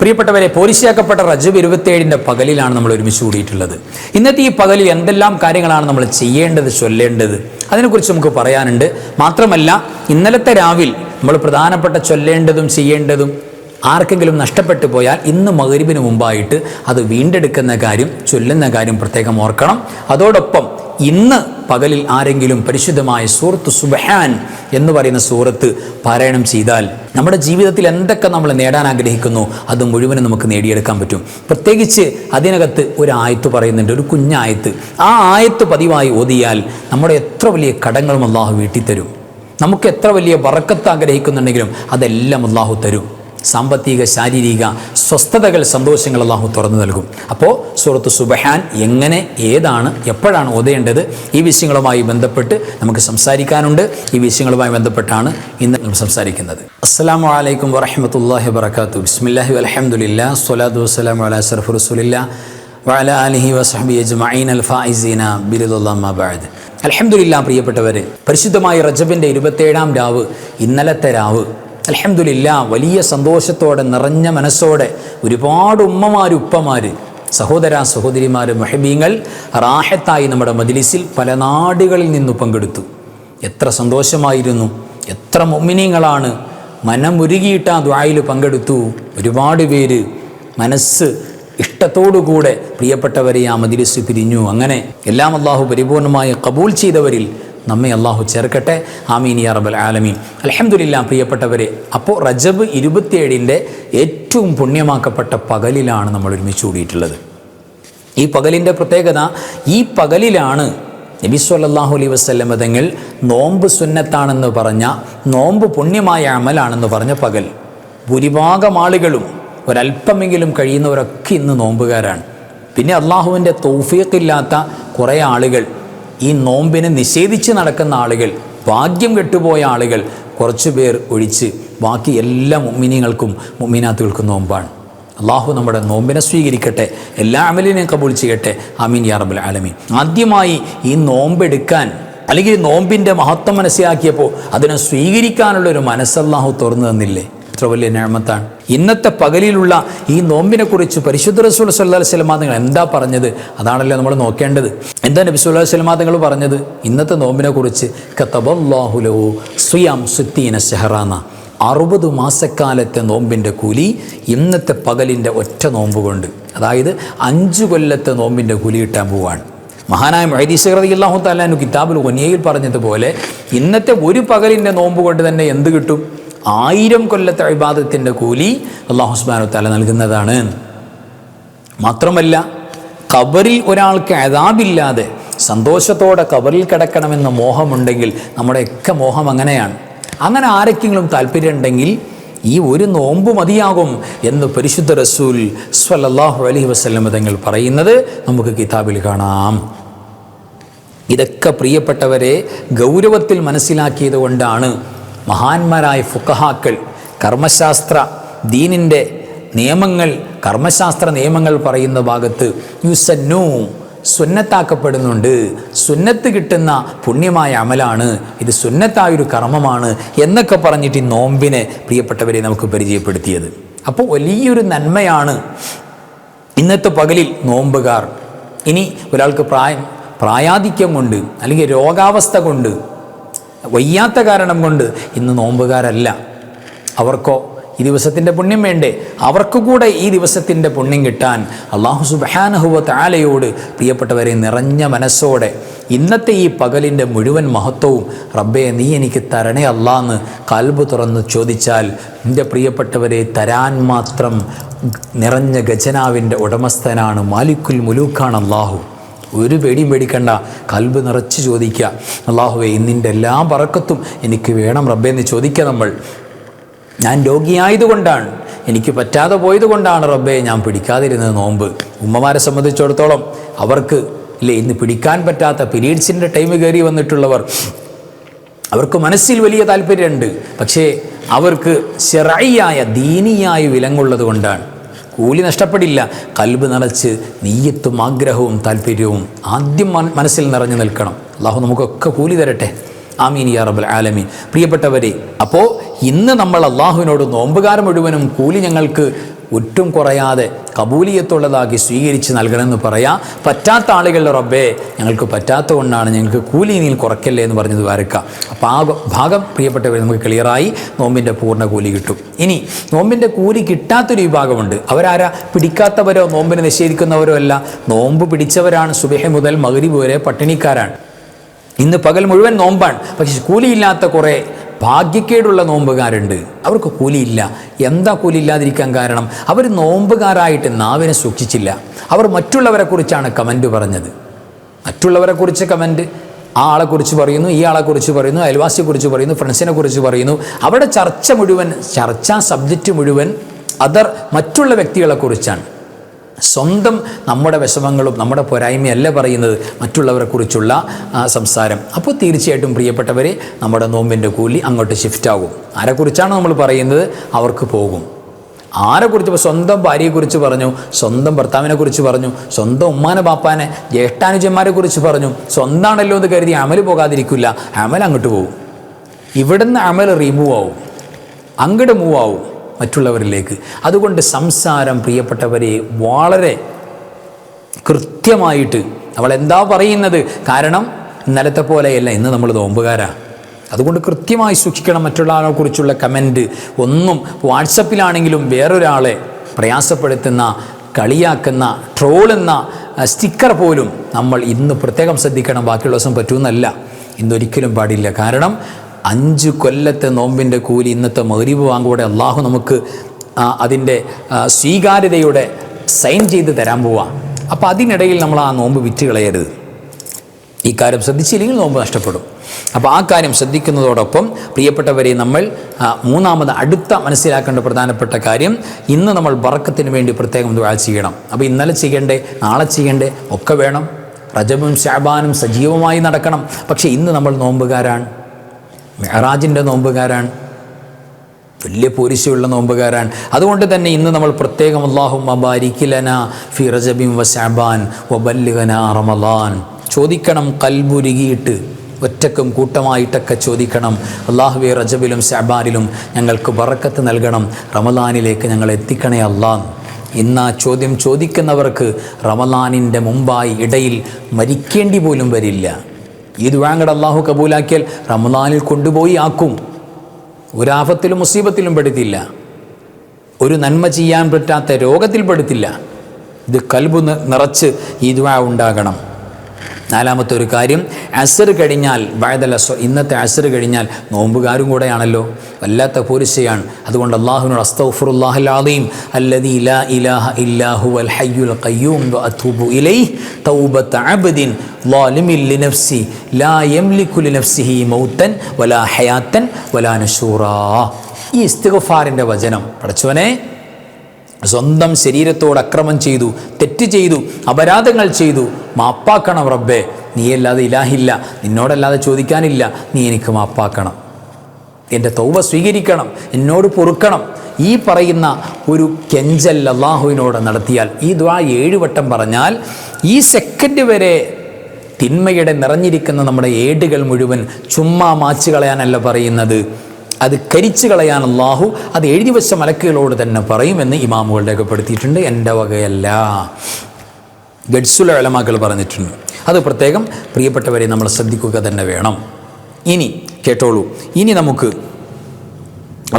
പ്രിയപ്പെട്ടവരെ, പോലീസിയാക്കപ്പെട്ട റജബ് 27 പകലിലാണ് നമ്മൾ ഒരുമിച്ച് കൂടിയിട്ടുള്ളത്. ഇന്നത്തെ ഈ പകലിൽ എന്തെല്ലാം കാര്യങ്ങളാണ് നമ്മൾ ചെയ്യേണ്ടത്, ചൊല്ലേണ്ടത്, അതിനെക്കുറിച്ച് നമുക്ക് പറയാനുണ്ട്. മാത്രമല്ല, ഇന്നലത്തെ രാവിൽ നമ്മൾ പ്രധാനപ്പെട്ട ചൊല്ലേണ്ടതും ചെയ്യേണ്ടതും ആർക്കെങ്കിലും നഷ്ടപ്പെട്ടു പോയാൽ ഇന്ന് മഗ്‌രിബിന് മുമ്പായിട്ട് അത് വീണ്ടെടുക്കുന്ന കാര്യം, ചൊല്ലുന്ന കാര്യം പ്രത്യേകം ഓർക്കണം. അതോടൊപ്പം ഇന്ന് പകലിൽ ആരെങ്കിലും പരിശുദ്ധമായ സൂറത്ത് സുബ്ഹാൻ എന്ന് പറയുന്ന സൂറത്ത് പാരായണം ചെയ്താൽ നമ്മുടെ ജീവിതത്തിൽ എന്തൊക്കെ നമ്മൾ നേടാൻ ആഗ്രഹിക്കുന്നു അത് മുഴുവനും നമുക്ക് നേടിയെടുക്കാൻ പറ്റും. പ്രത്യേകിച്ച് അതിനകത്ത് ഒരു ആയത്ത് പറയുന്നുണ്ട്, ഒരു കുഞ്ഞായത്ത്. ആ ആയത്ത് പതിവായി ഓതിയാൽ നമ്മുടെ എത്ര വലിയ കടങ്ങളും അള്ളാഹു വീട്ടിത്തരും. നമുക്ക് എത്ര വലിയ ബറക്കത്ത് ആഗ്രഹിക്കുന്നുണ്ടെങ്കിലും അതെല്ലാം അള്ളാഹു തരും. സാമ്പത്തിക, ശാരീരിക സ്വസ്ഥതകൾ, സന്തോഷങ്ങൾ അള്ളാഹു തുറന്നു നൽകും. അപ്പോൾ സൂറത്ത് സുബ്ഹാൻ എങ്ങനെ, ഏതാണ്, എപ്പോഴാണ് ഓതേണ്ടത്, ഈ വിഷയങ്ങളുമായി ബന്ധപ്പെട്ട് നമുക്ക് സംസാരിക്കാനുണ്ട്. ഈ വിഷയങ്ങളുമായി ബന്ധപ്പെട്ടാണ് ഇന്ന് നമ്മൾ സംസാരിക്കുന്നത്. അസ്സലാമു അലൈക്കും വറഹ്മത്തുള്ളാഹി വബറകാതുഹു. ബിസ്മില്ലാഹി വൽഹംദുലില്ലാഹി സ്വലാത്തു വസ്സലാമു അലാ അശ്റഫി റസൂലില്ലാഹി വഅലാ ആലിഹി വസഹ്ബിഹി അജ്മഈൻ അൽ-ഫായിസീന ബിറിദല്ലാഹി അമ്മാ ബഅദ്. അൽഹംദുലില്ലാഹ്. പ്രിയപ്പെട്ടവരെ, പരിശുദ്ധമായ റജബിൻ്റെ 27-ാം രാവ്, ഇന്നലത്തെ രാവ്, അൽഹംദുലില്ലാഹ്, വലിയ സന്തോഷത്തോടെ, നിറഞ്ഞ മനസ്സോടെ ഒരുപാട് ഉമ്മമാർ, ഉപ്പമാർ, സഹോദര സഹോദരിമാർ, മുഹബ്ബീങ്ങൾ റാഹത്തായി നമ്മുടെ മജ്‌ലിസിൽ പല നാടുകളിൽ നിന്ന് പങ്കെടുത്തു. എത്ര സന്തോഷമായിരുന്നു! എത്ര മുഅ്മിനീങ്ങളാണ് മനമുരുകിയിട്ട് ആ ദുആയിൽ പങ്കെടുത്തു. ഒരുപാട് പേര് മനസ്സ് ഇഷ്ടത്തോടുകൂടെ പ്രിയപ്പെട്ടവരെ ആ മജ്‌ലിസ് പിരിഞ്ഞു. അങ്ങനെ എല്ലാം അള്ളാഹു പരിപൂർണമായി ഖബൂൽ ചെയ്തവരിൽ നമ്മെ അള്ളാഹു ചേർക്കട്ടെ. ആമീൻ യാ റബ്ബൽ ആലമീൻ. അൽഹംദുലില്ലാഹ്. പ്രിയപ്പെട്ടവരെ, അപ്പോൾ റജബ് 27 ഏറ്റവും പുണ്യമാക്കപ്പെട്ട പകലിലാണ് നമ്മൾ ഒരുമിച്ച് കൂടിയിട്ടുള്ളത്. ഈ പകലിൻ്റെ പ്രത്യേകത, ഈ പകലിലാണ് നബി സ്വല്ലല്ലാഹു അലൈഹി വസല്ലം തങ്ങൾ നോമ്പ് സുന്നത്താണെന്ന് പറഞ്ഞ, നോമ്പ് പുണ്യമായ അമലാണെന്ന് പറഞ്ഞ പകൽ. ഭൂരിഭാഗം ആളുകളും, ഒരല്പമെങ്കിലും കഴിയുന്നവരൊക്കെ ഇന്ന് നോമ്പുകാരാണ്. പിന്നെ അള്ളാഹുവിൻ്റെ തൗഫീഖില്ലാത്ത കുറേ ആളുകൾ, ഈ നോമ്പിനെ നിഷേധിച്ച് നടക്കുന്ന ആളുകൾ, ഭാഗ്യം കെട്ടുപോയ ആളുകൾ കുറച്ചു പേർ ഒഴിച്ച് ബാക്കി എല്ലാ മുഅ്മിനീങ്ങൾക്കും മുഅ്മിനാത്തുകൾക്കും നോമ്പാണ്. അള്ളാഹു നമ്മുടെ നോമ്പിനെ സ്വീകരിക്കട്ടെ, എല്ലാ അമലിനെയും കബൂൽ ചെയ്യട്ടെ. ആമീൻ യാ റബ്ബൽ ആലമീൻ. ആദ്യമായി ഈ നോമ്പെടുക്കാൻ, അല്ലെങ്കിൽ നോമ്പിൻ്റെ മഹത്വം മനസ്സിലാക്കിയപ്പോൾ അതിനെ സ്വീകരിക്കാനുള്ളൊരു മനസ്സല്ലാഹു തുറന്നു തന്നില്ലേ? എത്ര വലിയ നിഅമത്താണ്. ഇന്നത്തെ പകലിലുള്ള ഈ നോമ്പിനെ കുറിച്ച് പരിശുദ്ധ റസൂൽ സല്ലല്ലാഹു അലൈഹി വസല്ലം തങ്ങൾ എന്താ പറഞ്ഞത്? അതാണല്ലോ നമ്മൾ നോക്കേണ്ടത്. എന്താ നബി സല്ലല്ലാഹു അലൈഹി വസല്ലം തങ്ങൾ പറഞ്ഞത് ഇന്നത്തെ നോമ്പിനെ കുറിച്ച്? കതബല്ലാഹു ലഹു സിയാം 60 ശഹറാന, 60 മാസക്കാലത്തെ നോമ്പിൻ്റെ കൂലി ഇന്നത്തെ പകലിൻ്റെ ഒറ്റ നോമ്പ് കൊണ്ട്, അതായത് 5 കൊല്ലത്തെ നോമ്പിൻ്റെ കൂലി കിട്ടാൻ പോവാണ്. മഹാനായ മുഹദ്ദിസ് റളിയല്ലാഹു തആല അൻഹു കിതാബുൽ ഗനിയയിൽ പറഞ്ഞതുപോലെ ഇന്നത്തെ ഒരു പകലിൻ്റെ നോമ്പ് കൊണ്ട് തന്നെ എന്ത് കിട്ടും? 1000 കൊല്ലത്തെ ഇബാദത്തിൻ്റെ കൂലി അല്ലാഹു സുബ്ഹാനഹു വ തആല നൽകുന്നതാണ്. മാത്രമല്ല, ഖബറിൽ ഒരാൾക്ക് അദാബില്ലാതെ സന്തോഷത്തോടെ ഖബറിൽ കിടക്കണമെന്ന മോഹമുണ്ടെങ്കിൽ, നമ്മുടെയൊക്കെ മോഹം അങ്ങനെയാണ്. അങ്ങനെ ആരെങ്കിലും താല്പര്യമുണ്ടെങ്കിൽ ഈ ഒരു നോമ്പ് മതിയാകും എന്ന് പരിശുദ്ധ റസൂൽ സ്വല്ലല്ലാഹു അലൈഹി വസല്ലം തങ്ങൾ പറയുന്നത് നമുക്ക് കിതാബിൽ കാണാം. ഇതൊക്കെ പ്രിയപ്പെട്ടവരെ ഗൗരവത്തിൽ മനസ്സിലാക്കിയത് കൊണ്ടാണ് മഹാന്മാരായ ഫുഖഹാക്കൾ കർമ്മശാസ്ത്ര ദീനിൻ്റെ നിയമങ്ങൾ, കർമ്മശാസ്ത്ര നിയമങ്ങൾ പറയുന്ന ഭാഗത്ത് യുസന്നു, സുന്നത്താക്കപ്പെടുന്നുണ്ട്, സുന്നത്ത് കിട്ടുന്ന പുണ്യമായ അമലാണ്, ഇത് സുന്നത്തായൊരു കർമ്മമാണ് എന്നൊക്കെ പറഞ്ഞിട്ട് ഈ നോമ്പിനെ പ്രിയപ്പെട്ടവരെ നമുക്ക് പരിചയപ്പെടുത്തിയത്. അപ്പോൾ വലിയൊരു നന്മയാണ് ഇന്നത്തെ പകലിൽ നോമ്പുകാർ. ഇനി ഒരാൾക്ക് പ്രായാധിക്യം കൊണ്ട്, അല്ലെങ്കിൽ രോഗാവസ്ഥ കൊണ്ട്, വയ്യാത്ത കാരണം കൊണ്ട് ഇന്ന് നോമ്പുകാരല്ല, അവർക്കോ ഈ ദിവസത്തിൻ്റെ പുണ്യം വേണ്ടേ? അവർക്ക് കൂടെ ഈ ദിവസത്തിൻ്റെ പുണ്യം കിട്ടാൻ അല്ലാഹു സുബ്ഹാനഹു വ തആലയോട് പ്രിയപ്പെട്ടവരെ നിറഞ്ഞ മനസ്സോടെ ഇന്നത്തെ ഈ പകലിൻ്റെ മുഴുവൻ മഹത്വവും റബ്ബേ നീ എനിക്ക് തരണേ അല്ലാന്ന് കൽബ് തുറന്ന് ചോദിച്ചാൽ, എൻ്റെ പ്രിയപ്പെട്ടവരെ, തരാൻ മാത്രം നിറഞ്ഞ ഖജനാവിൻ്റെ ഉടമസ്ഥനാണ്, മാലിക്കുൽ മുലൂക്കാണ് അല്ലാഹു. ഒരു പേടിയും പേടിക്കണ്ട, കൽബ് നിറച്ച് ചോദിക്കുക, അല്ലാഹുവേ ഇന്നിൻ്റെ എല്ലാ ബറക്കത്തും എനിക്ക് വേണം റബ്ബേ എന്ന് ചോദിക്കുക. നമ്മൾ, ഞാൻ രോഗിയായതുകൊണ്ടാണ്, എനിക്ക് പറ്റാതെ പോയത് കൊണ്ടാണ് റബ്ബേ ഞാൻ പിടിക്കാതിരുന്നത് നോമ്പ്. ഉമ്മമാരെ സംബന്ധിച്ചിടത്തോളം അവർക്ക് ഇല്ലേ ഇന്ന് പിടിക്കാൻ പറ്റാത്ത പീരീഡ്സിൻ്റെ ടൈം കയറി വന്നിട്ടുള്ളവർ, അവർക്ക് മനസ്സിൽ വലിയ താല്പര്യമുണ്ട്, പക്ഷേ അവർക്ക് ശറഈയായ ദീനിയായ വിലങ്ങുള്ളത് കൊണ്ടാണ്. കൂലി നഷ്ടപ്പെടില്ല, കൽബ് നിറച്ച് നീയത്തും ആഗ്രഹവും താല്പര്യവും ആദ്യം മനസ്സിൽ നിറഞ്ഞു നിൽക്കണം. അല്ലാഹു നമുക്കൊക്കെ കൂലി തരട്ടെ. ആമീൻ യാ റബ്ബൽ ആലമീൻ. പ്രിയപ്പെട്ടവരെ, അപ്പോൾ ഇന്ന് നമ്മൾ അള്ളാഹുവിനോട് നോമ്പുകാർ മുഴുവനും കൂലി ഞങ്ങൾക്ക് ഒട്ടും കുറയാതെ കബൂലിയത്തുള്ളതാക്കി സ്വീകരിച്ച് നൽകണമെന്ന് പറയാം. പറ്റാത്ത ആളുകളുടെ റബ്ബേ ഞങ്ങൾക്ക് പറ്റാത്ത കൊണ്ടാണ്, ഞങ്ങൾക്ക് കൂലി നീ കുറയ്ക്കല്ലേ എന്ന് പറഞ്ഞത് വരക്കാം. അപ്പോൾ ആ ഭാഗം പ്രിയപ്പെട്ടവർ നമുക്ക് ക്ലിയറായി. നോമ്പിൻ്റെ പൂർണ്ണ കൂലി കിട്ടും. ഇനി നോമ്പിൻ്റെ കൂലി കിട്ടാത്തൊരു വിഭാഗമുണ്ട്. അവരാരാ? പിടിക്കാത്തവരോ നോമ്പിനെ നിഷേധിക്കുന്നവരോ അല്ല, നോമ്പ് പിടിച്ചവരാണ്. സുബഹ മുതൽ മഗ്രിബ് വരെ പട്ടിണിക്കാരാണ്. ഇന്ന് പകൽ മുഴുവൻ നോമ്പാണ്. പക്ഷെ കൂലിയില്ലാത്ത കുറേ ഭാഗ്യക്കേടുള്ള നോമ്പുകാരുണ്ട്. അവർക്ക് കൂലിയില്ല. എന്താ കൂലി ഇല്ലാതിരിക്കാൻ കാരണം? അവർ നോമ്പുകാരായിട്ട് നാവിനെ സൂക്ഷിച്ചില്ല. അവർ മറ്റുള്ളവരെക്കുറിച്ചാണ് കമൻറ്റ് പറഞ്ഞത്. മറ്റുള്ളവരെക്കുറിച്ച് കമൻറ്റ്, ആ ആളെക്കുറിച്ച് പറയുന്നു, ഈ ആളെക്കുറിച്ച് പറയുന്നു, അയൽവാസിയെക്കുറിച്ച് പറയുന്നു, ഫ്രണ്ട്സിനെ കുറിച്ച് പറയുന്നു. അവിടെ ചർച്ചാ സബ്ജക്റ്റ് മുഴുവൻ മറ്റുള്ള വ്യക്തികളെക്കുറിച്ചാണ്. സ്വന്തം നമ്മുടെ വിഷമങ്ങളും നമ്മുടെ പോരായ്മയല്ല പറയുന്നത്, മറ്റുള്ളവരെക്കുറിച്ചുള്ള സംസാരം. അപ്പോൾ തീർച്ചയായിട്ടും പ്രിയപ്പെട്ടവരെ നമ്മുടെ നോമ്പിൻ്റെ കൂലി അങ്ങോട്ട് ഷിഫ്റ്റ് ആകും. ആരെക്കുറിച്ചാണ് നമ്മൾ പറയുന്നത് അവർക്ക് പോകും. ആരെക്കുറിച്ച്? ഇപ്പോൾ സ്വന്തം ഭാര്യയെക്കുറിച്ച് പറഞ്ഞു, സ്വന്തം ഭർത്താവിനെ കുറിച്ച് പറഞ്ഞു, സ്വന്തം ഉമ്മാനെ ബാപ്പാനെ ജ്യേഷ്ഠാനുജന്മാരെ കുറിച്ച് പറഞ്ഞു, സ്വന്തമാണല്ലോ എന്ന് കരുതി അമൽ പോകാതിരിക്കില്ല. അമൽ അങ്ങോട്ട് പോകും. ഇവിടുന്ന് അമൽ റിമൂവ് ആവും, അങ്ങോട്ട് മൂവ് ആവും മറ്റുള്ളവരിലേക്ക്. അതുകൊണ്ട് സംസാരം പ്രിയപ്പെട്ടവരെ വളരെ കൃത്യമായിട്ട് അവൾ എന്താ പറയുന്നത്. കാരണം ഇന്നലത്തെ പോലെയല്ല, ഇന്ന് നമ്മൾ നോമ്പുകാരാണ്. അതുകൊണ്ട് കൃത്യമായി സൂക്ഷിക്കണം. മറ്റുള്ള ആളെ കുറിച്ചുള്ള കമൻറ്റ് ഒന്നും വാട്സപ്പിലാണെങ്കിലും വേറൊരാളെ പ്രയാസപ്പെടുത്തുന്ന, കളിയാക്കുന്ന, ട്രോളുന്ന സ്റ്റിക്കർ പോലും നമ്മൾ ഇന്ന് പ്രത്യേകം ശ്രദ്ധിക്കണം. ബാക്കിയുള്ള ദിവസം പറ്റുമെന്നല്ല, ഇന്നൊരിക്കലും പാടില്ല. കാരണം 5 കൊല്ലത്തെ നോമ്പിൻ്റെ കൂലി ഇന്നത്തെ മഗ്രിബ് വാങ്ങുകൂടെ അള്ളാഹു നമുക്ക് അതിൻ്റെ സ്വീകാര്യതയുടെ സൈൻ ചെയ്ത് തരാൻ പോവാം. അപ്പോൾ അതിനിടയിൽ നമ്മൾ ആ നോമ്പ് വിറ്റ് കളയരുത്. ഈ കാര്യം ശ്രദ്ധിച്ചില്ലെങ്കിൽ നോമ്പ് നഷ്ടപ്പെടും. അപ്പോൾ ആ കാര്യം ശ്രദ്ധിക്കുന്നതോടൊപ്പം പ്രിയപ്പെട്ടവരെ നമ്മൾ മൂന്നാമത് അടുത്ത മനസ്സിലാക്കേണ്ട പ്രധാനപ്പെട്ട കാര്യം, ഇന്ന് നമ്മൾ ബറക്കത്തിന് വേണ്ടി പ്രത്യേകം ദുആ ചെയ്യണം. അപ്പോൾ ഇന്നലെ ചെയ്യണ്ടേ, നാളെ ചെയ്യണ്ടേ ഒക്കെ വേണം. റജബും ശഅബാനും സജീവമായി നടക്കണം. പക്ഷേ ഇന്ന് നമ്മൾ നോമ്പുകാരാണ്, മിഅ്റാജിൻ്റെ നോമ്പുകാരാണ്, വലിയ പോരിശയുള്ള നോമ്പുകാരാണ്. അതുകൊണ്ട് തന്നെ ഇന്ന് നമ്മൾ പ്രത്യേകം അല്ലാഹുമ്മ ബാരിക് ലനാ ഫി റജബിൻ വ ശഅബാൻ വബല്ലിഗ്നാ റമളാൻ ചോദിക്കണം. കൽബുരുകിയിട്ട് ഒറ്റക്കും കൂട്ടമായിട്ടൊക്കെ ചോദിക്കണം. അല്ലാഹുവേ റജബിലും ശഅബാനിലും ഞങ്ങൾക്ക് ബറക്കത്ത് നൽകണം, റമളാനിലേക്ക് ഞങ്ങൾ എത്തിക്കണേ അല്ലാഹ്. ഇന്ന് ആ ചോദ്യം ചോദിക്കുന്നവർക്ക് റമളാനിൻ്റെ മുമ്പായി ഇടയിൽ മരിക്കേണ്ടി പോലും വരില്ല. ഈ ദുആ അല്ലാഹു കബൂലാക്കിയാൽ റമളാനിൽ കൊണ്ടുപോയി ആക്കും. ഒരാഫത്തിലും മുസീബത്തിലും പെടുത്തില്ല, ഒരു നന്മ ചെയ്യാൻ പറ്റാത്ത രോഗത്തിൽ പെടുത്തില്ല. ഇത് കൽബ് നിറച്ച് ഈ ദുആ ഉണ്ടാകണം. നാലാമത്തെ ഒരു കാര്യം, അസർ കഴിഞ്ഞാൽ ബഅദൽ അസ്ർ, ഇന്നത്തെ അസർ കഴിഞ്ഞാൽ നോമ്പുകാരും കൂടെയാണല്ലോ, വല്ലാത്ത പോരിശയാണ്. അതുകൊണ്ട് അല്ലാഹുവിനോട് അസ്തഗ്ഫിറുല്ലാഹൽ അദീം അല്ലദീ ലാ ഇലാഹ ഇല്ലാ ഹുവൽ ഹയ്യുൽ ഖയ്യൂം വ അതൂബു ഇലൈഹി തൗബത അബ്ദിൻ ളാലിമിൻ ലിനഫ്സി ലാ യംലികു ലിനഫ്സിഹി മൗതൻ വലാ ഹയാതൻ വലാ നശൂറാ. ഈ ഇസ്തിഗ്ഫാറിൻ്റെ വചനം, പടച്ചവനെ സ്വന്തം ശരീരത്തോട് അക്രമം ചെയ്തു, തെറ്റ് ചെയ്തു, അപരാധങ്ങൾ ചെയ്തു, മാപ്പാക്കണം റബ്ബേ, നീയല്ലാതെ ഇലാഹില്ല, നിന്നോടല്ലാതെ ചോദിക്കാനില്ല, നീ എനിക്ക് മാപ്പാക്കണം, എൻ്റെ തൗബ സ്വീകരിക്കണം, എന്നോട് പൊറുക്കണം. ഈ പറയുന്ന ഒരു കെഞ്ചൽ അല്ലാഹുവിനോട് നടത്തിയാൽ, ഈ ദുആ 7 വട്ടം പറഞ്ഞാൽ, ഈ സെക്കൻഡ് വരെ തിന്മയുടെ നിറഞ്ഞിരിക്കുന്ന നമ്മുടെ ഏടുകൾ മുഴുവൻ ചുമ്മാ മാച്ചു കളയാനല്ല പറയുന്നത്, അത് കരിച്ചു കളയാൻ അല്ലാഹു അത് എഴുതി വെച്ച മലക്കുകളോട് തന്നെ പറയുമെന്ന് ഇമാമുകൾ രേഖപ്പെടുത്തിയിട്ടുണ്ട്. എൻ്റെ വകയല്ല, ഗഡ്സുൽ ഉലമാക്കൾ പറഞ്ഞിട്ടുണ്ട്. അത് പ്രത്യേകം പ്രിയപ്പെട്ടവരെ നമ്മൾ ശ്രദ്ധിക്കുക തന്നെ വേണം. ഇനി കേട്ടോളൂ, ഇനി നമുക്ക്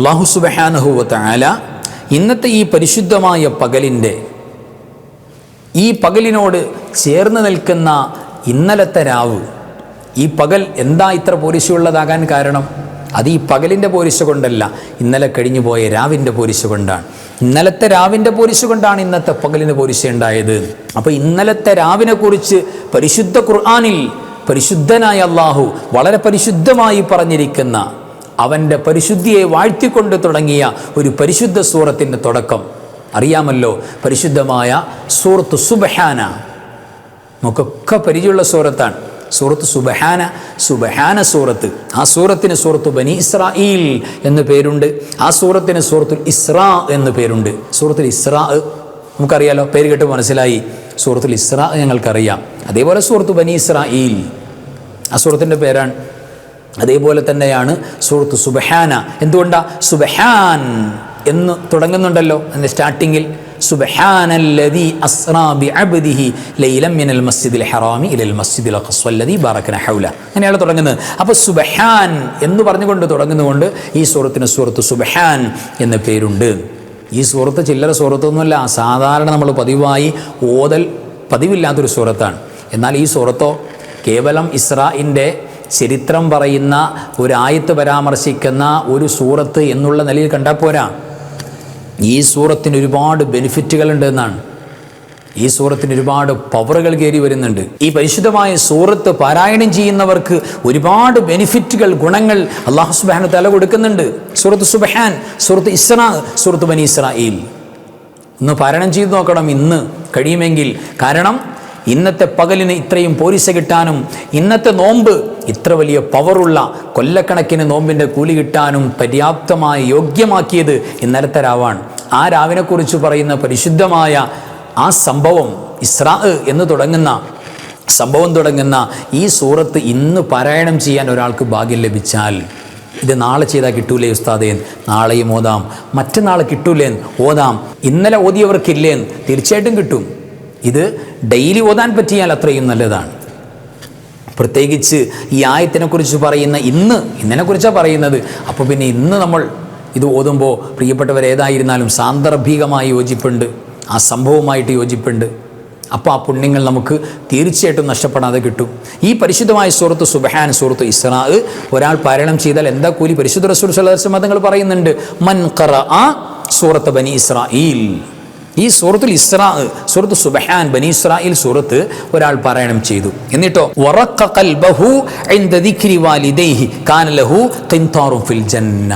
അല്ലാഹു സുബ്ഹാനഹു വ തആല ഇന്നത്തെ ഈ പരിശുദ്ധമായ പകലിൻ്റെ, ഈ പകലിനോട് ചേർന്ന് നിൽക്കുന്ന ഇന്നലത്തെ രാവ്, ഈ പകൽ എന്താ ഇത്ര പോരിശയുള്ളതാകാൻ കാരണം? അത് ഈ പകലിൻ്റെ പോരിശ കൊണ്ടല്ല, ഇന്നലെ കഴിഞ്ഞു പോയ രാവിൻ്റെ പോരിശ കൊണ്ടാണ്. ഇന്നലത്തെ രാവിൻ്റെ പോരിശ കൊണ്ടാണ് ഇന്നത്തെ പകലിന് പോരിശ ഉണ്ടായത്. അപ്പോൾ ഇന്നലത്തെ രാവിനെ കുറിച്ച് പരിശുദ്ധ ഖുർആനിൽ പരിശുദ്ധനായ അല്ലാഹു വളരെ പരിശുദ്ധമായി പറഞ്ഞിരിക്കുന്ന, അവൻ്റെ പരിശുദ്ധിയെ വാഴ്ത്തിക്കൊണ്ട് തുടങ്ങിയ ഒരു പരിശുദ്ധ സൂറത്തിൻ്റെ തുടക്കം അറിയാമല്ലോ, പരിശുദ്ധമായ സൂറത്ത് സുബ്ഹാന. നമുക്കൊക്കെ പരിചയമുള്ള സൂറത്താണ് സൂറത്ത് സുബ്ഹാന. സുബ്ഹാന സൂറത്ത്, ആ സൂറത്തിന് സൂറത്ത് ബനി ഇസ്രായീൽ എന്ന് പേരുണ്ട്, ആ സൂറത്തിന് സൂറത്തുൽ ഇസ്രാ എന്ന് പേരുണ്ട്. സൂറത്തുൽ ഇസ്രാ നമുക്കറിയാലോ, പേര് കേട്ട് മനസ്സിലായി, സൂറത്തുൽ ഇസ്രാ ഞങ്ങൾക്കറിയാം. അതേപോലെ സൂറത്ത് ബനി ഇസ്രായീൽ ആ സൂറത്തിൻ്റെ പേരാണ്. അതേപോലെ തന്നെയാണ് സൂറത്ത് സുബ്ഹാന. എന്തുകൊണ്ടാ? സുബ്ഹാൻ എന്ന് തുടങ്ങുന്നുണ്ടല്ലോ അതിൻ്റെ സ്റ്റാർട്ടിങ്ങിൽ. സുബ്ഹാനല്ലദീ അസ്റാ ബിഅബ്ദിഹി ലൈലൻ മിനൽ മസ്ജിദിൽ ഹറാമി ഇലൽ മസ്ജിദിൽ അഖ്സ അല്ലദീ ബാറകനാ ഹൗല. അങ്ങനെയാണ് തുടങ്ങുന്നത്. അപ്പോൾ സുബ്ഹാൻ എന്ന് പറഞ്ഞുകൊണ്ട് തുടങ്ങുന്നതുകൊണ്ട് ഈ സൂറത്തിന് സൂറത്ത് സുബ്ഹാൻ എന്ന പേരുണ്ട്. ഈ സൂറത്ത് ചില്ലറ സൂറത്തൊന്നുമല്ല, സാധാരണ നമ്മൾ പതിവായി ഓതൽ പതിവില്ലാത്തൊരു സൂറത്താണ്. എന്നാൽ ഈ സൂറത്തോ കേവലം ഇസ്രായിൻ്റെ ചരിത്രം പറയുന്ന ഒരു ആയത്ത് പരാമർശിക്കുന്ന ഒരു സൂറത്ത് എന്നുള്ള നിലയിൽ കണ്ടാൽ പോരാ. ഈ സൂറത്തിന് ഒരുപാട് ബെനിഫിറ്റുകളുണ്ട് എന്നാണ്. ഈ സൂറത്തിന് ഒരുപാട് പവറുകൾ കയറി വരുന്നുണ്ട്. ഈ പരിശുദ്ധമായ സൂറത്ത് പാരായണം ചെയ്യുന്നവർക്ക് ഒരുപാട് ബെനിഫിറ്റുകൾ, ഗുണങ്ങൾ അല്ലാഹു സുബ്ഹാനഹു വ തആല കൊടുക്കുന്നുണ്ട്. സൂറത്ത് സുബ്ഹാൻ, സൂറത്ത് ഇസ്രാ, സൂറത്ത് ബനി ഇസ്രായീൽ ഒന്ന് പാരായണം ചെയ്ത് നോക്കണം ഇന്ന് കഴിയുമെങ്കിൽ. കാരണം ഇന്നത്തെ പകലിന് ഇത്രയും പോരിശ കിട്ടാനും ഇന്നത്തെ നോമ്പ് ഇത്ര വലിയ പവറുള്ള കൊല്ലക്കണക്കിന് നോമ്പിൻ്റെ കൂലി കിട്ടാനും പര്യാപ്തമായ യോഗ്യമാക്കിയത് ഇന്നലത്തെ രാവാണ്. ആ രാവിനെക്കുറിച്ച് പറയുന്ന പരിശുദ്ധമായ ആ സംഭവം, ഇസ്രാ എന്ന് തുടങ്ങുന്ന സംഭവം തുടങ്ങുന്ന ഈ സൂറത്ത് ഇന്ന് പാരായണം ചെയ്യാൻ ഒരാൾക്ക് ഭാഗ്യം ലഭിച്ചാൽ, ഇത് നാളെ ചെയ്താൽ കിട്ടൂലേ ഉസ്താദേ, നാളെയും ഓതാം, മറ്റന്നാൾ കിട്ടൂലേ ഓതാം, ഇന്നലെ ഓതിയവർക്കില്ലേ, തീർച്ചയായിട്ടും കിട്ടും. ഇത് ഡെയിലി ഓതാൻ പറ്റിയാൽ അത്രയും നല്ലതാണ്. പ്രത്യേകിച്ച് ഈ ആയത്തിനെക്കുറിച്ച് പറയുന്ന ഇന്നിനെക്കുറിച്ചാണ് പറയുന്നത്. അപ്പോൾ പിന്നെ ഇന്ന് നമ്മൾ ഇത് ഓതുമ്പോൾ പ്രിയപ്പെട്ടവരേതായിരുന്നാലും സാന്ദർഭികമായി യോജിപ്പുണ്ട്, ആ സംഭവമായിട്ട് യോജിപ്പുണ്ട്. അപ്പോൾ ആ പുണ്യങ്ങൾ നമുക്ക് തീർച്ചയായിട്ടും നഷ്ടപ്പെടാതെ കിട്ടും. ഈ പരിശുദ്ധമായ സൂറത്ത് സുബ്ഹാൻ, സൂറത്ത് ഇസ്രാ ഒരാൾ പാരായണം ചെയ്താൽ എന്താ കൂലി? പരിശുദ്ധ റസൂൽ സ്വല്ലല്ലാഹു അലൈഹി വസല്ലം തങ്ങൾ പറയുന്നുണ്ട്, മൻ ഖറഅ സൂറത്ത് ബനി ഇസ്രായീൽ. ഈ സൂറത്തുൽ ഇസ്രാ, സൂറത്ത് സുബ്ഹാൻ, ബനി ഇസ്രായീൽ സൂറത്ത് ഒരാൾ പാരായണം ചെയ്തു, എന്നിട്ടോ വറഖ ഖൽബഹു ഇൻദ ദിക്രി വാലിദൈഹി കാന ലഹു ഖിൻതാറുൻ ഫിൽ ജന്ന.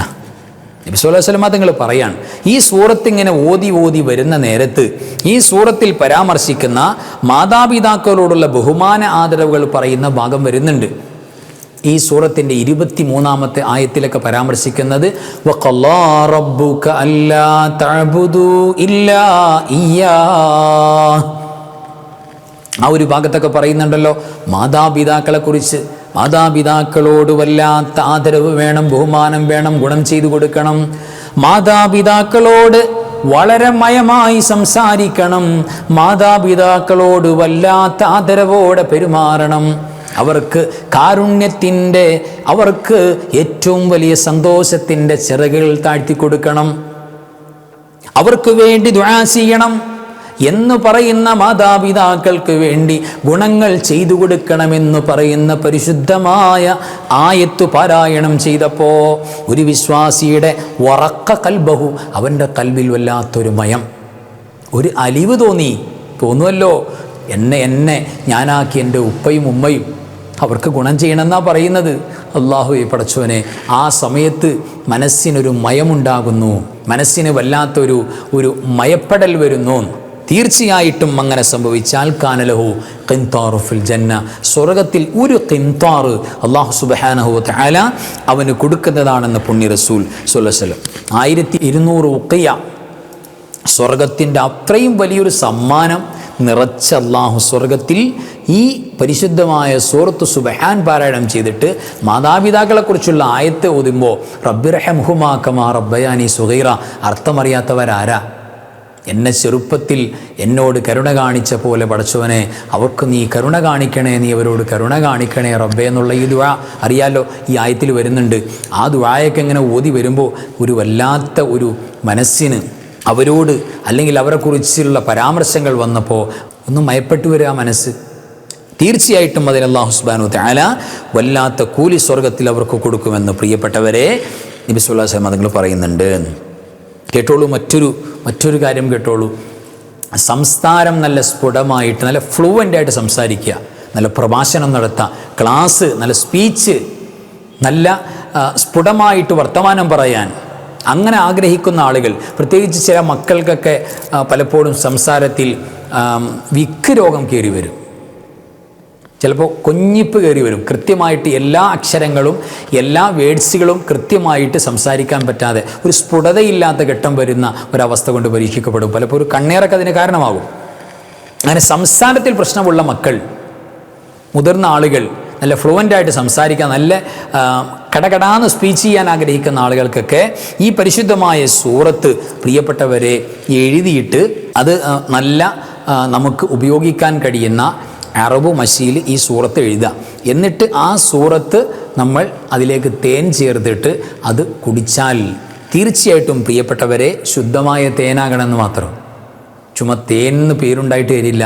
നബി സല്ലല്ലാഹു അലൈഹി വസല്ലം തങ്ങൾ പറയാണ്, ഈ സൂറത്ത് ഇങ്ങനെ ഓതി വരുന്ന നേരത്ത് ഈ സൂറത്തിൽ പരാമർശിക്കുന്ന മാതാപിതാക്കളോടുള്ള ബഹുമാന ആദരവുകൾ പറയുന്ന ഭാഗം വരുന്നുണ്ട്. ഈ സൂറത്തിൻ്റെ 23-ാമത്തെ ആയത്തിലൊക്കെ പരാമർശിക്കുന്നത് വഖല്ലാ റബ്ബുക അല്ലാ തഅബുദു ഇല്ലാ ഇയ്യാഹ്. ആ ഒരു ഭാഗത്തൊക്കെ പറയുന്നുണ്ടല്ലോ മാതാപിതാക്കളെക്കുറിച്ച്. മാതാപിതാക്കളോട് വല്ലാത്ത ആദരവ് വേണം, ബഹുമാനം വേണം, ഗുണം ചെയ്തു കൊടുക്കണം. മാതാപിതാക്കളോട് വളരെ മയമായി സംസാരിക്കണം. മാതാപിതാക്കളോട് വല്ലാത്ത ആദരവോടെ പെരുമാറണം. അവർക്ക് കാരുണ്യത്തിൻ്റെ, അവർക്ക് ഏറ്റവും വലിയ സന്തോഷത്തിൻ്റെ ചിറകുകൾ താഴ്ത്തി കൊടുക്കണം. അവർക്ക് വേണ്ടി ദുആ ചെയ്യണം എന്ന് പറയുന്ന മാതാപിതാക്കൾക്ക് വേണ്ടി ഗുണങ്ങൾ ചെയ്തു കൊടുക്കണമെന്ന് പറയുന്ന പരിശുദ്ധമായ ആയത്ത് പാരായണം ചെയ്തപ്പോൾ ഒരു വിശ്വാസിയുടെ വറഖ ഖൽബഹു, അവൻ്റെ കൽബിൽ വല്ലാത്തൊരു മയം, ഒരു അലിവ് തോന്നുമല്ലോ. എന്നെ ഞാനാക്കി എൻ്റെ ഉപ്പയും ഉമ്മയും അവർക്ക് ഗുണം ചെയ്യണമെന്നാണ് പറയുന്നത്. അല്ലാഹുവേ പടച്ചോനെ, ആ സമയത്ത് മനസ്സിനൊരു മയമുണ്ടാകുന്നു, മനസ്സിന് വല്ലാത്തൊരു മയപ്പെടൽ വരുന്നു. തീർച്ചയായിട്ടും അങ്ങനെ സംഭവിച്ചാൽ കാനലഹു ഖിൻതാറു ഫിൽ ജന്ന, സ്വർഗത്തിൽ ഒരു ഖിൻതാർ അല്ലാഹു സുബ്ഹാനഹു വ തആല അവന് കൊടുക്കുന്നതാണെന്ന് പുണ്യ റസൂൽ സ്വല്ലല്ലാഹു അലൈഹി വസല്ലം. 1200 ഉഖിയ, സ്വർഗത്തിൻ്റെ അത്രയും വലിയൊരു സമ്മാനം നിറച്ച അല്ലാഹു സ്വർഗത്തിൽ ഈ പരിശുദ്ധമായ സൂറത്ത് സുബ്ഹാൻ പാരായണം ചെയ്തിട്ട് മാതാപിതാക്കളെക്കുറിച്ചുള്ള ആയത്ത് ഓതുമ്പോൾ റബ്ബിർഹംഹുമാ കമാ റബ്ബയാനി സുഗൈറ, അർത്ഥമറിയാത്തവരാരാ? എന്നെ ചെറുപ്പത്തിൽ എന്നോട് കരുണ കാണിച്ച പോലെ പടച്ചവനെ അവർക്ക് നീ കരുണ കാണിക്കണേ, നീ അവരോട് കരുണ കാണിക്കണേ റബ്ബേ എന്നുള്ള ഈ ദുആ അറിയാലോ, ഈ ആയത്തിൽ വരുന്നുണ്ട്. ആ ദുആയൊക്കെ ഇങ്ങനെ ഓതി വരുമ്പോൾ ഒരു വല്ലാത്ത ഒരു മനസ്സിന് അവരോട് അല്ലെങ്കിൽ അവരെക്കുറിച്ചുള്ള പരാമർശങ്ങൾ വന്നപ്പോൾ ഒന്ന് മയപ്പെട്ടു വരിക മനസ്സ്. തീർച്ചയായിട്ടും അതിന് അല്ലാഹു സുബ്ഹാനഹു വ തആല വല്ലാത്ത കൂലി സ്വർഗത്തിൽ അവർക്ക് കൊടുക്കുമെന്ന് പ്രിയപ്പെട്ടവരെ നബി സല്ലല്ലാഹു അലൈഹി വസല്ലം തങ്ങൾ പറയുന്നുണ്ട്. കേട്ടോളൂ, മറ്റൊരു കാര്യം കേട്ടോളൂ. സംസാരം നല്ല സ്ഫുടമായിട്ട്, നല്ല ഫ്ലുവൻ്റായിട്ട് സംസാരിക്കുക, നല്ല പ്രഭാഷണം നടത്തുക, ക്ലാസ്, നല്ല സ്പീച്ച്, നല്ല സ്ഫുടമായിട്ട് വർത്തമാനം പറയാൻ അങ്ങനെ ആഗ്രഹിക്കുന്ന ആളുകൾ, പ്രത്യേകിച്ച് ചില മക്കൾക്കൊക്കെ പലപ്പോഴും സംസാരത്തിൽ വിക്ക് രോഗം കയറി വരും, ചിലപ്പോൾ കൊഞ്ഞിപ്പ് കയറി വരും. കൃത്യമായിട്ട് എല്ലാ അക്ഷരങ്ങളും എല്ലാ വേഡ്സുകളും കൃത്യമായിട്ട് സംസാരിക്കാൻ പറ്റാതെ ഒരു സ്ഫുടതയില്ലാത്ത ഘട്ടം വരുന്ന ഒരവസ്ഥ കൊണ്ട് പരീക്ഷിക്കപ്പെടും. പലപ്പോഴും കണ്ണേറൊക്കെ അതിന് കാരണമാകും. അങ്ങനെ സംസാരത്തിൽ പ്രശ്നമുള്ള മക്കൾ, മുതിർന്ന ആളുകൾ നല്ല ഫ്ലുവൻ്റായിട്ട് സംസാരിക്കാൻ, നല്ല കടകടാന്ന് സ്പീച്ച് ചെയ്യാൻ ആഗ്രഹിക്കുന്ന ആളുകൾക്കൊക്കെ ഈ പരിശുദ്ധമായ സൂറത്ത് പ്രിയപ്പെട്ടവരെ എഴുതിയിട്ട് അത് നല്ല നമുക്ക് ഉപയോഗിക്കാൻ കഴിയുന്ന അറബ് മഷിയിൽ ഈ സൂറത്ത് എഴുതുക. എന്നിട്ട് ആ സൂറത്ത് നമ്മൾ അതിലേക്ക് തേൻ ചേർത്തിട്ട് അത് കുടിച്ചാൽ തീർച്ചയായിട്ടും പ്രിയപ്പെട്ടവരെ ശുദ്ധമായ തേനാകണമെന്ന് മാത്രം. ചുമ തേൻ എന്ന് പേരുണ്ടായിട്ട് വരില്ല.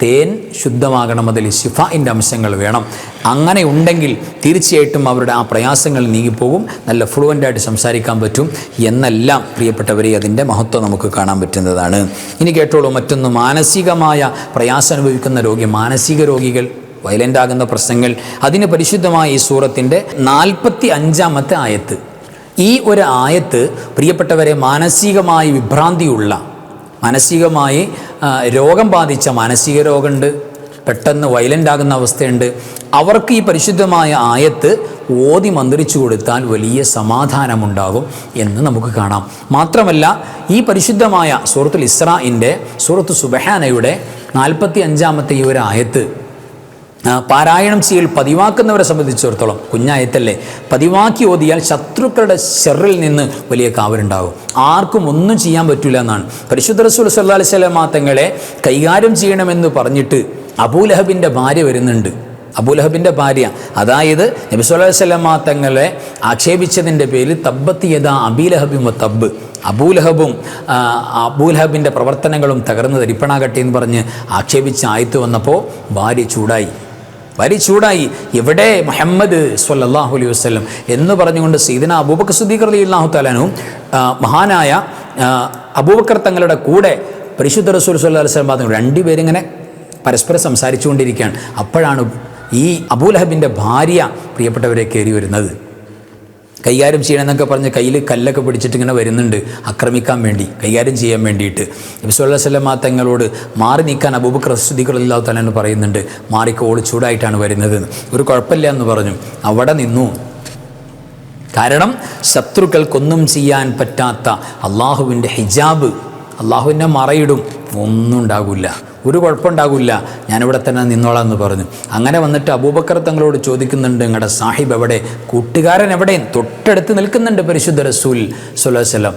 തേൻ ശുദ്ധമാകണം, അതിൽ ശിഫായിൻ്റെ അംശങ്ങൾ വേണം. അങ്ങനെ ഉണ്ടെങ്കിൽ തീർച്ചയായിട്ടും അവരുടെ ആ പ്രയാസങ്ങൾ നീങ്ങിപ്പോകും, നല്ല ഫ്ലുവൻ്റായിട്ട് സംസാരിക്കാൻ പറ്റും എന്നെല്ലാം പ്രിയപ്പെട്ടവരെ അതിൻ്റെ മഹത്വം നമുക്ക് കാണാൻ പറ്റുന്നതാണ്. ഇനി കേട്ടോളൂ മറ്റൊന്ന്, മാനസികമായ പ്രയാസം അനുഭവിക്കുന്ന രോഗി, മാനസിക രോഗികൾ, വയലൻ്റ് ആകുന്ന പ്രശ്നങ്ങൾ, അതിന് പരിശുദ്ധമായ ഈ സൂറത്തിൻ്റെ 45-ാമത്തെ ആയത്ത്. ഈ ഒരു ആയത്ത് പ്രിയപ്പെട്ടവരെ മാനസികമായി വിഭ്രാന്തിയുള്ള, മാനസികമായി രോഗം ബാധിച്ച, മാനസിക രോഗമുണ്ട്, പെട്ടെന്ന് വയലൻ്റ് ആകുന്ന അവസ്ഥയുണ്ട്, അവർക്ക് ഈ പരിശുദ്ധമായ ആയത്ത് ഓതി മന്ത്രിച്ചു കൊടുത്താൽ വലിയ സമാധാനമുണ്ടാകും എന്ന് നമുക്ക് കാണാം. മാത്രമല്ല ഈ പരിശുദ്ധമായ സൂറത്തുൽ ഇസ്രാഇൻ്റെ, സൂറത്ത് സുബ്ഹാനയുടെ 45-ാമത്തെ ഈ ഒരു ആയത്ത് പാരായണം ചെയ്യൽ പതിവാക്കുന്നവരെ സംബന്ധിച്ചിടത്തോളം, കുഞ്ഞായത്തല്ലേ, പതിവാക്കി ഓതിയാൽ ശത്രുക്കളുടെ ശർറിൽ നിന്ന് വലിയ കാവലുണ്ടാകും. ആർക്കും ഒന്നും ചെയ്യാൻ പറ്റില്ല എന്നാണ്. പരിശുദ്ധ റസൂൽ സല്ലല്ലാഹു അലൈഹി വസല്ലം തങ്ങളെ കൈകാര്യം ചെയ്യണമെന്ന് പറഞ്ഞിട്ട് അബൂലഹബിൻ്റെ ഭാര്യ വരുന്നുണ്ട്. അബൂലഹബിൻ്റെ ഭാര്യ, അതായത് നബി സല്ലല്ലാഹു അലൈഹി വസല്ലം തങ്ങളെ ആക്ഷേപിച്ചതിൻ്റെ പേരിൽ തബ്ബത്ത് യദാ അബീലഹബിൻ വതബ്ബ്, അബൂലഹബിൻ്റെ പ്രവർത്തനങ്ങളും തകർന്ന് തരിപ്പണാകട്ടെ എന്ന് പറഞ്ഞ് ആക്ഷേപിച്ച ആയത്ത് വന്നപ്പോൾ ഭാര്യ ചൂടായി. എവിടെ മുഹമ്മദ് സ്വല്ലല്ലാഹു അലൈഹി വസല്ലം എന്ന് പറഞ്ഞുകൊണ്ട് സയ്യിദന അബൂബക്കർ സിദ്ദീഖ് റളിയല്ലാഹു തആല അൻഹു, മഹാനായ അബൂബക്കർ തങ്ങളുടെ കൂടെ പരിശുദ്ധ റസൂൽ സ്വല്ലല്ലാഹു അലൈഹി വസല്ലം തങ്ങൾ രണ്ടുപേരിങ്ങനെ പരസ്പരം സംസാരിച്ചുകൊണ്ടിരിക്കുകയാണ്. അപ്പോഴാണ് ഈ അബൂലഹബിൻ്റെ ഭാര്യ പ്രിയപ്പെട്ടവരെ കയറി വരുന്നത്. കൈകാര്യം ചെയ്യണമെന്നൊക്കെ പറഞ്ഞ് കയ്യിൽ കല്ലൊക്കെ പിടിച്ചിട്ട് ഇങ്ങനെ വരുന്നുണ്ട്, ആക്രമിക്കാൻ വേണ്ടി, കൈകാര്യം ചെയ്യാൻ വേണ്ടിയിട്ട്. നബി സല്ലല്ലാഹു അലൈഹി വസല്ലം തങ്ങളോട് മാറി നിൽക്കാൻ അബൂബക്കർ സിദ്ദീഖ് റളിയല്ലാഹു തആല എന്ന് പറയുന്നുണ്ട്. മാറിക്കോള്, ചൂടായിട്ടാണ് വരുന്നത്, ഒരു കുഴപ്പമില്ല എന്ന് പറഞ്ഞു. അവിടെ നിന്നു. കാരണം ശത്രുക്കൾക്കൊന്നും ചെയ്യാൻ പറ്റാത്ത അള്ളാഹുവിൻ്റെ ഹിജാബ്, അള്ളാഹുവിനെ മറയിടും, ഒന്നും ഉണ്ടാകില്ല, ഒരു കുഴപ്പമുണ്ടാകില്ല, ഞാനിവിടെ തന്നെ നിന്നോളാം എന്ന് പറഞ്ഞു. അങ്ങനെ വന്നിട്ട് അബൂബക്കർ തങ്ങളോട് ചോദിക്കുന്നുണ്ട്, നിങ്ങളുടെ സാഹിബ് എവിടെ, കൂട്ടുകാരൻ എവിടെ? തൊട്ടടുത്ത് നിൽക്കുന്നുണ്ട് പരിശുദ്ധ റസൂൽ സ്വല്ലല്ലാഹു അലൈഹി വസല്ലം.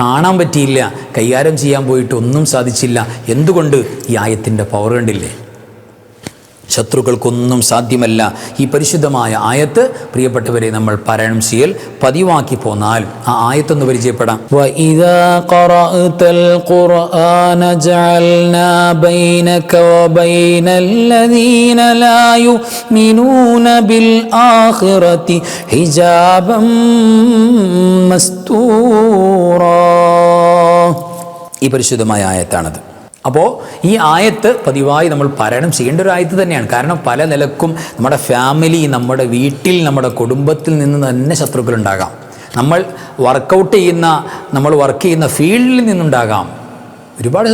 കാണാൻ പറ്റിയില്ല, കൈകാര്യം ചെയ്യാൻ പോയിട്ട് ഒന്നും സാധിച്ചില്ല. എന്തുകൊണ്ട്? ഈ ആയത്തിൻ്റെ പവർ കണ്ടില്ലേ? ശത്രുക്കൾക്കൊന്നും സാധ്യമല്ല. ഈ പരിശുദ്ധമായ ആയത്ത് പ്രിയപ്പെട്ടവരെ നമ്മൾ പാരായണം ചെയ്യൽ പതിവാക്കി പോന്നാൽ ആ ആയത്തൊന്ന് പരിചയപ്പെടാം. വഇദാ ഖറഅതൽ ഖുർആന ജഅൽനാ ബൈനക വബൈനല്ലദീന ലാ യുമിനൂന ബിൽ ആഖിറതി ഹിജാബൻ മസ്തൂറാ. ഈ പരിശുദ്ധമായ ആയത്താണത്. അപ്പോൾ ഈ ആയത്ത് പതിവായി നമ്മൾ പാരായണം ചെയ്യേണ്ട ഒരു ആയത്ത് തന്നെയാണ്. കാരണം പല നിലക്കും നമ്മുടെ ഫാമിലി, നമ്മുടെ വീട്ടിൽ, നമ്മുടെ കുടുംബത്തിൽ നിന്ന് തന്നെ ശത്രുക്കളുണ്ടാകാം. നമ്മൾ വർക്ക് ചെയ്യുന്ന ഫീൽഡിൽ നിന്നുണ്ടാകാം. ഒരുപാട്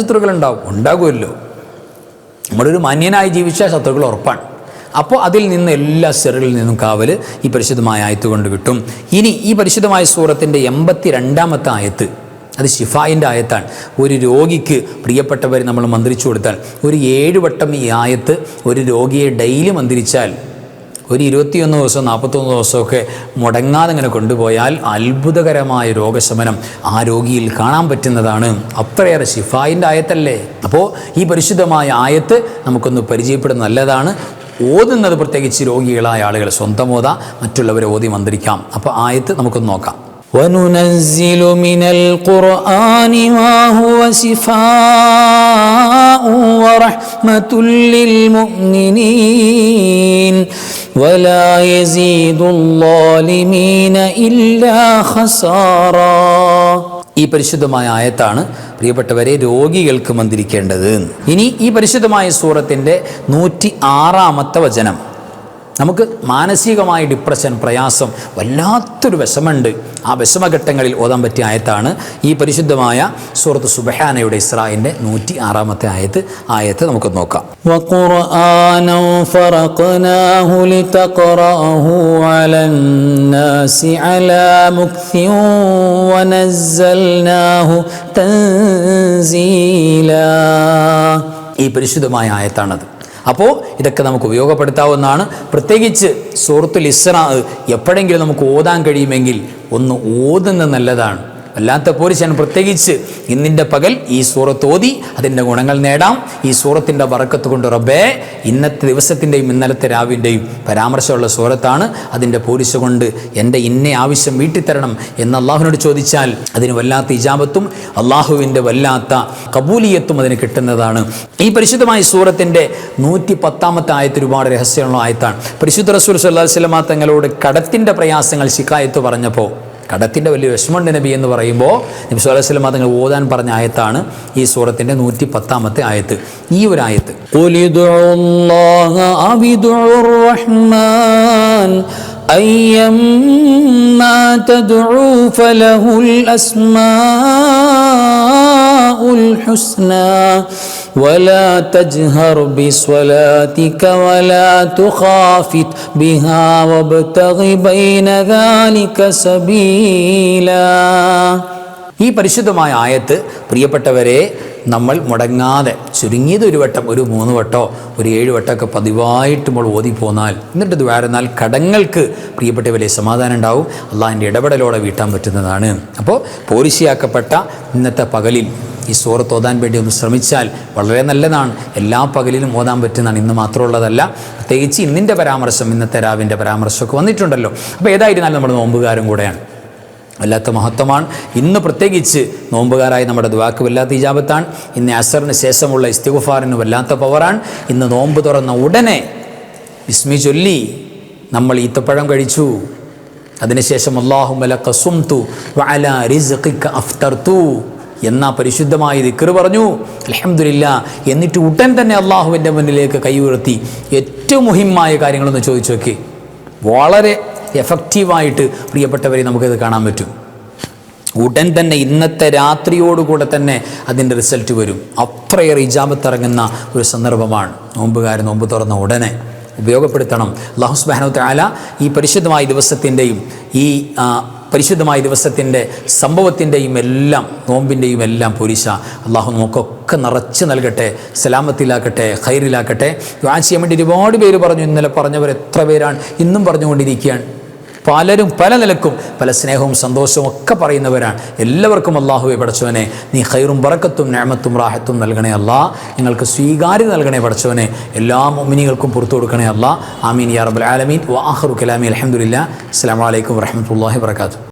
ഉണ്ടാകുമല്ലോ. നമ്മളൊരു മാന്യനായി ജീവിച്ച ശത്രുക്കൾ ഉറപ്പാണ്. അപ്പോൾ അതിൽ നിന്ന് എല്ലാ ശെറിൽ നിന്നും കാവൽ ഈ പരിശുദ്ധമായ ആയത്ത് കൊണ്ട് കിട്ടും. ഇനി ഈ പരിശുദ്ധമായ സൂറത്തിൻ്റെ 82-ാമത്തെ ആയത്ത്, അത് ശിഫായിൻ്റെ ആയത്താണ്. ഒരു രോഗിക്ക് പ്രിയപ്പെട്ടവർ നമ്മൾ മന്ത്രിച്ചു കൊടുത്താൽ, ഒരു 7 വട്ടം ഈ ആയത്ത് ഒരു രോഗിയെ ഡെയിലി മന്ത്രിച്ചാൽ, ഒരു 21 ദിവസം 41 ദിവസമൊക്കെ മുടങ്ങാതെ ഇങ്ങനെ കൊണ്ടുപോയാൽ അത്ഭുതകരമായ രോഗശമനം ആ രോഗിയിൽ കാണാൻ പറ്റുന്നതാണ്. അത്രയേറെ ശിഫായിൻ്റെ ആയത്തല്ലേ. അപ്പോൾ ഈ പരിശുദ്ധമായ ആയത്ത് നമുക്കൊന്ന് പരിചയപ്പെടുന്ന നല്ലതാണ്. ഓതുന്നത് പ്രത്യേകിച്ച് രോഗികളായ ആളുകൾ സ്വന്തം ഓതാ, മറ്റുള്ളവരെ ഓതി മന്ത്രിക്കാം. അപ്പോൾ ആയത്ത് നമുക്കൊന്ന് നോക്കാം. وَنُنَزِّلُ مِنَ الْقُرْآنِ مَا هُوَ شِفَاءٌ وَرَحْمَةٌ لِّلْمُؤْمِنِينَ وَلَا يَزِيدُ الظَّالِمِينَ إِلَّا خَسَارًا. ഈ പരിശുദ്ധമായ ആയത്താണ് പ്രിയപ്പെട്ടവരെ രോഗികൾക്ക് മന്ത്രിക്കേണ്ടത്. ഇനി ഈ പരിശുദ്ധമായ സൂറത്തിൻ്റെ 106-ാമത്തെ വചനം. നമുക്ക് മാനസികമായ ഡിപ്രഷൻ, പ്രയാസം, വല്ലാത്തൊരു വിഷമുണ്ട്. ആ വിഷമഘട്ടങ്ങളിൽ ഓതാൻ പറ്റിയ ആയത്താണ് ഈ പരിശുദ്ധമായ സൂറത്ത് സുബ്ഹാനയുടെ ഇസ്രാഇൻ്റെ 106-ാമത്തെ ആയത്ത് നമുക്ക് നോക്കാം. വഖുർആനൻ ഫറഖ്നാഹു ലിതഖറഅഹു അലന്നാസി അലാ മുക്സിൻ വനസ്സൽനാഹു തൻസീലാ. ഈ പരിശുദ്ധമായ ആയത്താണത്. അപ്പോൾ ഇതൊക്കെ നമുക്ക് ഉപയോഗപ്പെടുത്താവുന്നതാണ്. പ്രത്യേകിച്ച് സൂറത്തുൽ ഇസ്രാ എപ്പോഴെങ്കിലും നമുക്ക് ഓതാൻ കഴിയുമെങ്കിൽ ഒന്ന് ഓതുന്നത് നല്ലതാണ്. വല്ലാത്ത പോരിശാണ്. പ്രത്യേകിച്ച് ഇന്നിൻ്റെ പകൽ ഈ സൂറത്ത് ഓതി അതിൻ്റെ ഗുണങ്ങൾ നേടാം. ഈ സൂറത്തിൻ്റെ ബറക്കത്ത് കൊണ്ട് റബ്ബേ, ഇന്നത്തെ ദിവസത്തിൻ്റെയും ഇന്നലത്തെ രാവിൻ്റെയും പരാമർശമുള്ള സൂറത്താണ്. അതിൻ്റെ പോരിശ കൊണ്ട് എൻ്റെ ഇന്ന ആവശ്യം വീട്ടിത്തരണം എന്ന് അള്ളാഹുവിനോട് ചോദിച്ചാൽ അതിന് വല്ലാത്ത ഇജാബത്തും അള്ളാഹുവിൻ്റെ വല്ലാത്ത കബൂലിയത്തും അതിന് കിട്ടുന്നതാണ്. ഈ പരിശുദ്ധമായ സൂറത്തിൻ്റെ 110 ആയത്ത് ഒരുപാട് രഹസ്യമുള്ള ആയത്താണ്. പരിശുദ്ധ റസൂൽ സ്വല്ലല്ലാഹു അലൈഹി വസല്ലം തങ്ങളോട് കടത്തിൻ്റെ പ്രയാസങ്ങൾ ശിക്കായത്ത് പറഞ്ഞപ്പോൾ, കടത്തിൻ്റെ വലിയ വിഷമമുണ്ട് നബി എന്ന് പറയുമ്പോൾ നബി സല്ലല്ലാഹു അലൈഹി വസല്ലം തങ്ങൾ ഓതാൻ പറഞ്ഞ ആയത്താണ് ഈ സൂറത്തിൻ്റെ 110 ആയത്ത്. ഈ ഒരു ആയത്ത് أيما تدعوا فله الأسماء الحسنى ولا تجهر بصلاتك ولا تخافت بها وابتغ بين ذلك سبيلا. ഈ പരിശുദ്ധമായ ആയത്ത് പ്രിയപ്പെട്ടവരെ നമ്മൾ മുടങ്ങാതെ ചുരുങ്ങിയത് ഒരു വട്ടം, ഒരു 3 വട്ടോ ഒരു 7 വട്ടമൊക്കെ പതിവായിട്ട് നമ്മൾ ഓതിപ്പോന്നാൽ, എന്നിട്ട് ദ്വാരുന്നാൽ കടങ്ങൾക്ക് പ്രിയപ്പെട്ടവരെ സമാധാനം ഉണ്ടാവും. അള്ളാഹിൻ്റെ ഇടപെടലോടെ വീട്ടാൻ പറ്റുന്നതാണ്. അപ്പോൾ പോരിശയാക്കപ്പെട്ട ഇന്നത്തെ പകലിൽ ഈ സൂറത്ത് ഓതാൻ വേണ്ടി ഒന്ന് ശ്രമിച്ചാൽ വളരെ നല്ലതാണ്. എല്ലാ പകലിലും ഓതാൻ പറ്റുന്നതാണ്. ഇന്ന് മാത്രമുള്ളതല്ല, പ്രത്യേകിച്ച് ഇന്നിൻ്റെ പരാമർശം, ഇന്നത്തെ രാവിൻ്റെ പരാമർശമൊക്കെ വന്നിട്ടുണ്ടല്ലോ. അപ്പോൾ ഏതായിരുന്നാലും നമ്മൾ നോമ്പുകാരും കൂടെയാണ്. വല്ലാത്ത മഹത്വമാണ്. ഇന്ന് പ്രത്യേകിച്ച് നോമ്പുകാരായി നമ്മുടെ ദുആക്ക് വല്ലാത്ത ഇജാബത്താണ്. ഇന്ന് അസറിന് ശേഷമുള്ള ഇസ്തിഗ്ഫാറിന് വല്ലാത്ത പവറാണ്. ഇന്ന് നോമ്പ് തുറന്ന ഉടനെ ബിസ്മി ചൊല്ലി നമ്മൾ ഈത്തപ്പഴം കഴിച്ചു, അതിനുശേഷം അല്ലാഹുമ്മ ലക സുംതു വഅലാ റിസ്ഖിക അഫ്തർതു എന്ന പരിശുദ്ധമായ ദിക്ർ പറഞ്ഞു, അൽഹംദുലില്ലാ. എന്നിട്ട് ഉടൻ തന്നെ അള്ളാഹുവിൻ്റെ മുന്നിലേക്ക് കൈ ഉയർത്തി ഏറ്റവും മുഹിമായ കാര്യങ്ങളൊന്ന് ചോദിച്ചു നോക്കി. വളരെ എഫക്റ്റീവായിട്ട് പ്രിയപ്പെട്ടവരെ നമുക്കിത് കാണാൻ പറ്റും. ഉടൻ തന്നെ ഇന്നത്തെ രാത്രിയോടുകൂടെ തന്നെ അതിൻ്റെ റിസൾട്ട് വരും. അത്രയേറെ ഇജാബത്ത് ഇറങ്ങുന്ന ഒരു സന്ദർഭമാണ്. നോമ്പുകാരൻ നോമ്പ് തുറന്ന ഉടനെ ഉപയോഗപ്പെടുത്തണം. അല്ലാഹു സുബ്ഹാനഹു വ തആല ഈ പരിശുദ്ധമായ ദിവസത്തിൻ്റെയും ഈ പരിശുദ്ധമായ ദിവസത്തിൻ്റെ സംഭവത്തിൻ്റെയും എല്ലാം നോമ്പിൻ്റെയും എല്ലാം പോരിശ അള്ളാഹു നമുക്കൊക്കെ നിറച്ച് നൽകട്ടെ, സലാമത്തിലാക്കട്ടെ, ഖൈറിലാക്കട്ടെ. ദുആ ചെയ്യാൻ വേണ്ടി ഒരുപാട് പേര് പറഞ്ഞു. ഇന്നലെ പറഞ്ഞവർ എത്ര പേരാണ് ഇന്നും പറഞ്ഞുകൊണ്ടിരിക്കുകയാണ്. പലരും പല നിലക്കും പല സ്നേഹവും സന്തോഷവും ഒക്കെ പറയുന്നവരാണ്. എല്ലാവർക്കും അള്ളാഹുവെ പടച്ചവനെ നീ ഖൈറും ബറക്കത്തും നിഅമത്തും റാഹത്തും നൽകണേ അല്ലാ. നിങ്ങൾക്ക് സ്വീകാര്യത നൽകണേ പടച്ചവനെ. എല്ലാ മുഅ്മിനീകൾക്കും പുറത്തു കൊടുക്കണേ അല്ലാ. ആമീൻ യാ റബ്ബൽ ആലമീൻ. വ ആഖിറു കലാമി അൽഹംദുലില്ലാ. അസ്സലാമു അലൈക്കും വറഹ്മത്തുള്ളാഹി വബറകാതുഹു.